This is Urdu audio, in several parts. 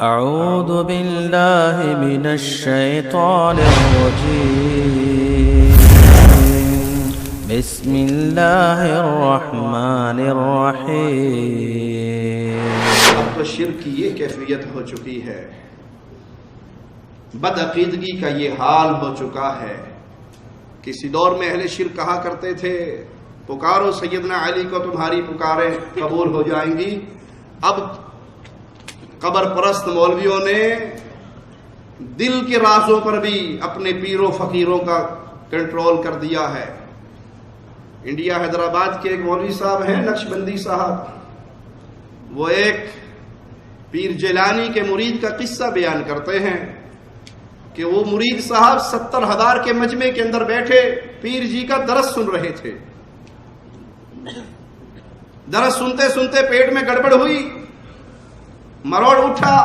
اعوذ باللہ من الشیطان الرجیم بسم اللہ الرحمن الرحیم۔ اب تو شرک کی یہ کیفیت ہو چکی ہے، بدعقیدگی کا یہ حال ہو چکا ہے۔ کسی دور میں اہل شرک کہا کرتے تھے پکارو سیدنا علی کو، تمہاری پکاریں قبول ہو جائیں گی۔ اب قبر پرست مولویوں نے دل کے رازوں پر بھی اپنے پیروں فقیروں کا کنٹرول کر دیا ہے۔ انڈیا حیدرآباد کے ایک مولوی صاحب ہیں نقشبندی صاحب، وہ ایک پیر جیلانی کے مرید کا قصہ بیان کرتے ہیں کہ وہ مرید صاحب 70,000 کے مجمع کے اندر بیٹھے پیر جی کا درس سن رہے تھے۔ درس سنتے سنتے پیٹ میں گڑبڑ ہوئی، مروڑ اٹھا،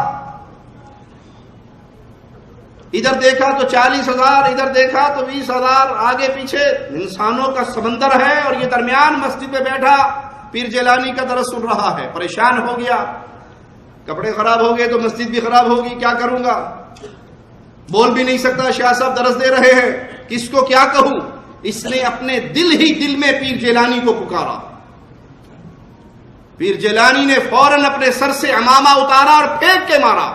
ادھر دیکھا تو 40,000، ادھر دیکھا تو 20,000، آگے پیچھے انسانوں کا سمندر ہے، اور یہ درمیان مسجد میں بیٹھا پیر جیلانی کا درس سن رہا ہے۔ پریشان ہو گیا، کپڑے خراب ہو گئے تو مسجد بھی خراب ہوگی، کیا کروں گا؟ بول بھی نہیں سکتا، شاہ صاحب درس دے رہے ہیں، کس کو کیا کہوں؟ اس نے اپنے دل ہی دل میں پیر جیلانی کو پکارا۔ پیر جیلانی نے فوراً اپنے سر سے عمامہ اتارا اور پھینک کے مارا۔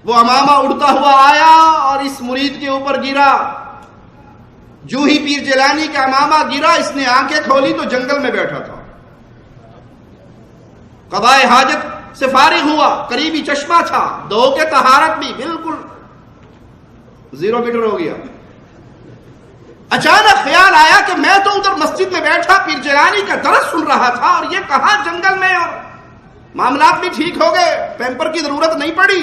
وہ عمامہ اڑتا ہوا آیا اور اس مرید کے اوپر گرا۔ جو ہی پیر جیلانی کا عمامہ گرا، اس نے آنکھیں کھولی تو جنگل میں بیٹھا تھا۔ قضائے حاجت سے فارغ ہوا، قریبی چشمہ تھا، دو کے طہارت بھی بالکل 0 میٹر ہو گیا۔ اچانک خیال آیا کہ میں تو ادھر مسجد میں بیٹھا پیر جیلانی کا درس سن رہا تھا، اور یہ کہاں جنگل میں، اور معاملات بھی ٹھیک ہو گئے، پیمپر کی ضرورت نہیں پڑی۔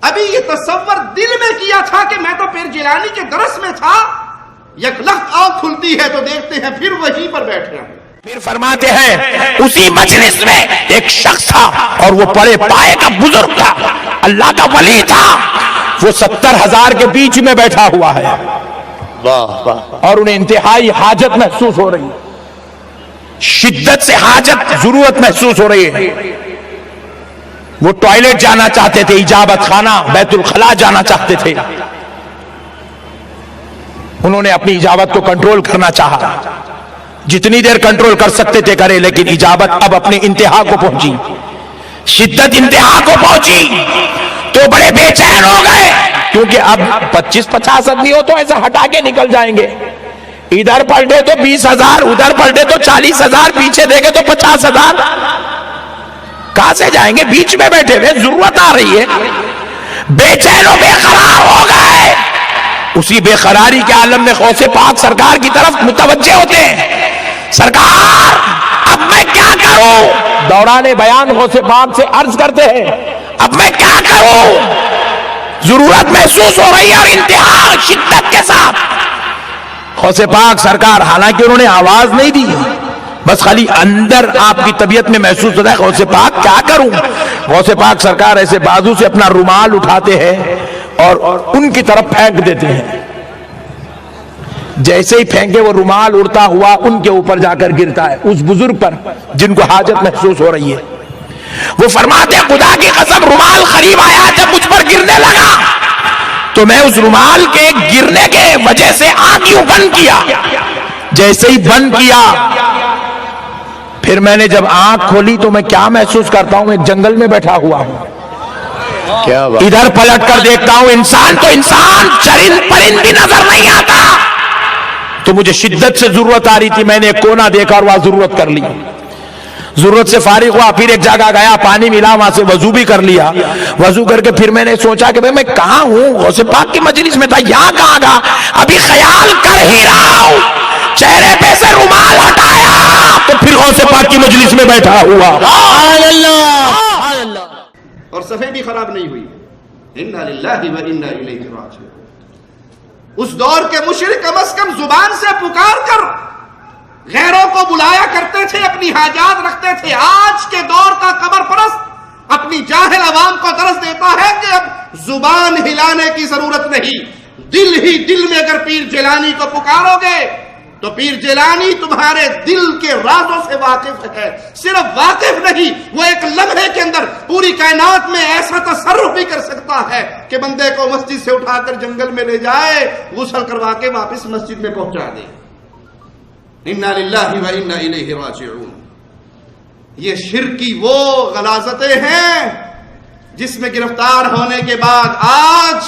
ابھی یہ تصور دل میں کیا تھا کہ میں تو پیر جیلانی کے درس میں تھا، یک لخت آنکھ کھلتی ہے تو دیکھتے ہیں پھر وہیں پر بیٹھے ہیں۔ پھر فرماتے ہیں اسی مجلس میں ایک شخص تھا، اور وہ پڑے پائے کا بزرگ تھا، اللہ کا ولی تھا، وہ 70,000 کے بیچ میں بیٹھا ہوا ہے، اور انہیں انتہائی حاجت محسوس ہو رہی ہے، شدت سے حاجت ضرورت محسوس ہو رہی ہے۔ وہ ٹوائلٹ جانا چاہتے تھے، اجابت خانہ بیت الخلا جانا چاہتے تھے۔ انہوں نے اپنی اجابت کو کنٹرول کرنا چاہا، جتنی دیر کنٹرول کر سکتے تھے کرے، لیکن اجابت اب اپنی انتہا کو پہنچی، شدت انتہا کو پہنچی، تو بڑے بے چین ہو گئے، کیونکہ اب 25-50 آدمی ہو تو ایسا ہٹا کے نکل جائیں گے، ادھر پلٹے تو 20,000، ادھر پلٹے تو 40,000، پیچھے دیکھے تو 50,000، کہاں سے جائیں گے؟ بیچ میں بیٹھے ہوئے، ضرورت آ رہی ہے، بے چین و بے قرار ہو گئے۔ اسی بے قراری کے عالم میں غوث پاک سرکار کی طرف متوجہ ہوتے ہیں، سرکار اب میں کیا کروں؟ دوران بیان غوث پاک سے عرض کرتے ہیں اب میں کیا کروں؟ ضرورت محسوس ہو رہی ہے، اور انتہا شدت کے ساتھ غوث پاک سرکار، حالانکہ انہوں نے آواز نہیں دی، بس خالی اندر آپ کی طبیعت میں محسوس ہوتا ہے غوث پاک کیا کروں؟ غوث پاک سرکار ایسے بازو سے اپنا رومال اٹھاتے ہیں اور ان کی طرف پھینک دیتے ہیں، جیسے ہی پھینکے وہ رومال اڑتا ہوا ان کے اوپر جا کر گرتا ہے، اس بزرگ پر جن کو حاجت محسوس ہو رہی ہے۔ وہ فرماتے ہیں خدا کی قسم رومال قریب آیا، جب مجھ پر گرنے لگا تو میں اس رومال کے گرنے کے وجہ سے آنکھ یوں بند کیا، جیسے ہی بند کیا پھر میں نے جب آنکھ کھولی تو میں کیا محسوس کرتا ہوں؟ ایک جنگل میں بیٹھا ہوا ہوں، ادھر پلٹ کر دیکھتا ہوں انسان تو انسان، چرند پرند بھی نظر نہیں آتا۔ تو مجھے شدت سے ضرورت آ رہی تھی، میں نے ایک کونا دیکھا اور وہاں ضرورت کر لی، ضرورت سے فارغ ہوا، پھر ایک جگہ گیا، پانی ملا، وہاں سے وضو بھی کر لیا، وضو کر کے پھر میں نے سوچا کہ میں کہاں ہوں؟ غوث پاک کی مجلس میں تھا، یہاں کہاں گا؟ ابھی خیال کر ہی رہا ہوں، چہرے پہ سے رومال ہٹایا تو پھر غوث پاک کی مجلس میں بیٹھا ہوا۔ اور صفحے بھی خراب نہیں ہوئی۔ انا للہ و انا الیہ راجعون۔ اس دور کے مشرک کم از کم زبان سے پکار کر غیروں کو بلایا کرتے تھے، اپنی حاجات رکھتے تھے۔ آج کے دور کا قبر پرست اپنی جاہل عوام کو درس دیتا ہے کہ اب زبان ہلانے کی ضرورت نہیں، دل ہی دل میں اگر پیر جیلانی کو پکارو گے تو پیر جیلانی تمہارے دل کے رازوں سے واقف ہے، صرف واقف نہیں، وہ ایک لمحے کے اندر پوری کائنات میں ایسا تصرف بھی کر سکتا ہے کہ بندے کو مسجد سے اٹھا کر جنگل میں لے جائے، غسل کروا کے واپس مسجد میں پہنچا دے۔ انا للہ و انا الیہ راجعون۔ یہ شرک کی وہ غلاظتیں ہیں جس میں گرفتار ہونے کے بعد آج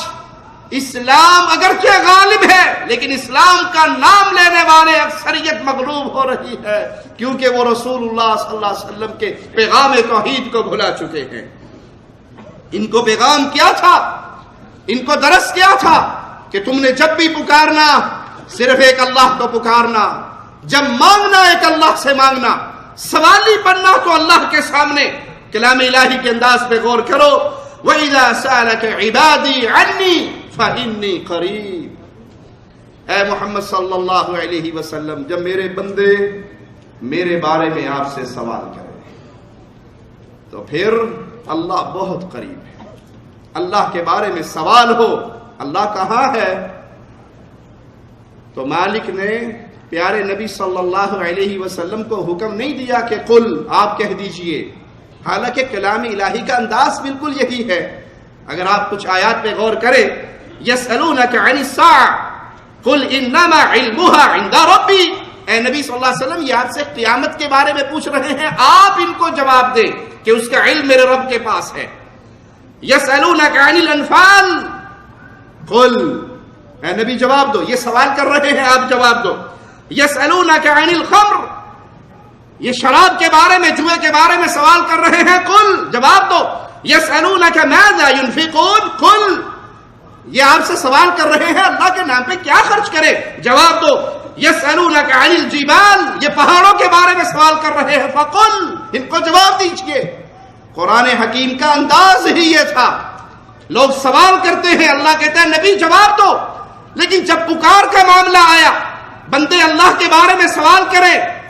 اسلام اگرچہ غالب ہے لیکن اسلام کا نام لینے والے اکثریت مغلوب ہو رہی ہے، کیونکہ وہ رسول اللہ صلی اللہ علیہ وسلم کے پیغام توحید کو بھلا چکے ہیں۔ ان کو پیغام کیا تھا، ان کو درس کیا تھا کہ تم نے جب بھی پکارنا صرف ایک اللہ کو پکارنا، جب مانگنا ایک اللہ سے مانگنا، سوالی بننا تو اللہ کے سامنے کلام الہی کے انداز پہ غور کرو۔ وَإِذَا سَأَلَكَ عِبَادِي عَنِّي فَإِنِّي قَرِيبٌ۔ اے محمد صلی اللہ علیہ وسلم، جب میرے بندے میرے بارے میں آپ سے سوال کریں تو پھر اللہ بہت قریب ہے۔ اللہ کے بارے میں سوال ہو، اللہ کہاں ہے؟ تو مالک نے پیارے نبی صلی اللہ علیہ وسلم کو حکم نہیں دیا کہ قل، آپ کہہ دیجئے، حالانکہ کلام الہی کا انداز بالکل یہی ہے۔ اگر آپ کچھ آیات پہ غور کریں، یسألونک عن الساعة قل انما علمها عند ربی، اے نبی صلی اللہ علیہ وسلم یہ آپ سے قیامت کے بارے میں پوچھ رہے ہیں، آپ ان کو جواب دیں کہ اس کا علم میرے رب کے پاس ہے۔ یسألونک عن الانفال قل، اے نبی جواب دو، یہ سوال کر رہے ہیں آپ جواب دو۔ یسألونک عن الخمر، یہ شراب کے بارے میں، جوئے کے بارے میں سوال کر رہے ہیں، قل، جواب دو۔ یسألونک ماذا ينفقون قل، یہ آپ سے سوال کر رہے ہیں اللہ کے نام پہ کیا خرچ کرے، جواب دو۔ یسألونک عن الجبال، یہ پہاڑوں کے بارے میں سوال کر رہے ہیں، فقل، ان کو جواب دیجئے۔ قرآن حکیم کا انداز ہی یہ تھا۔ لوگ سوال کرتے ہیں، اللہ کہتا ہے نبی جواب دو، لیکن جب پکار کا معاملہ آیا، بندے اللہ کے بارے میں سوال کرے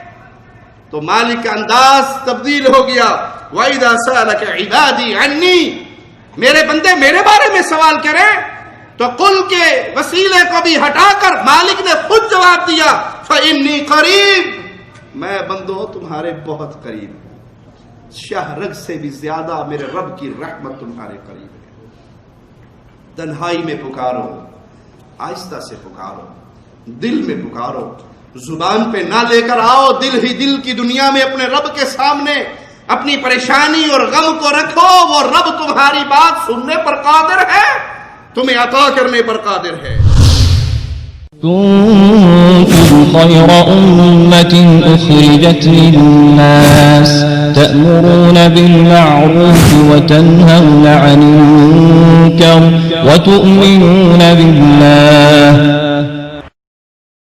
تو مالک کا انداز تبدیل ہو گیا۔ وَإِذَا سَأَلَكَ عِبَادِي عَنِّي، میرے بندے میرے بارے میں سوال کریں تو قل کے وسیلے کو بھی ہٹا کر مالک نے خود جواب دیا، فَإِنِّي قَرِيب، میں بندو تمہارے بہت قریب ہوں، شاہ رگ سے بھی زیادہ میرے رب کی رحمت تمہارے قریب ہے۔ تنہائی میں پکارو، آہستہ سے پکارو، دل میں پکارو، زبان پہ نہ لے کر آؤ، دل ہی دل کی دنیا میں اپنے رب کے سامنے اپنی پریشانی اور غم کو رکھو، وہ رب تمہاری بات سننے پر قادر ہے، تمہیں عطا کرنے پر قادر ہے۔ كنتم خير أمة أخرجت للناس تأمرون بالمعروف وتنهون عن المنكر وتؤمنون بالله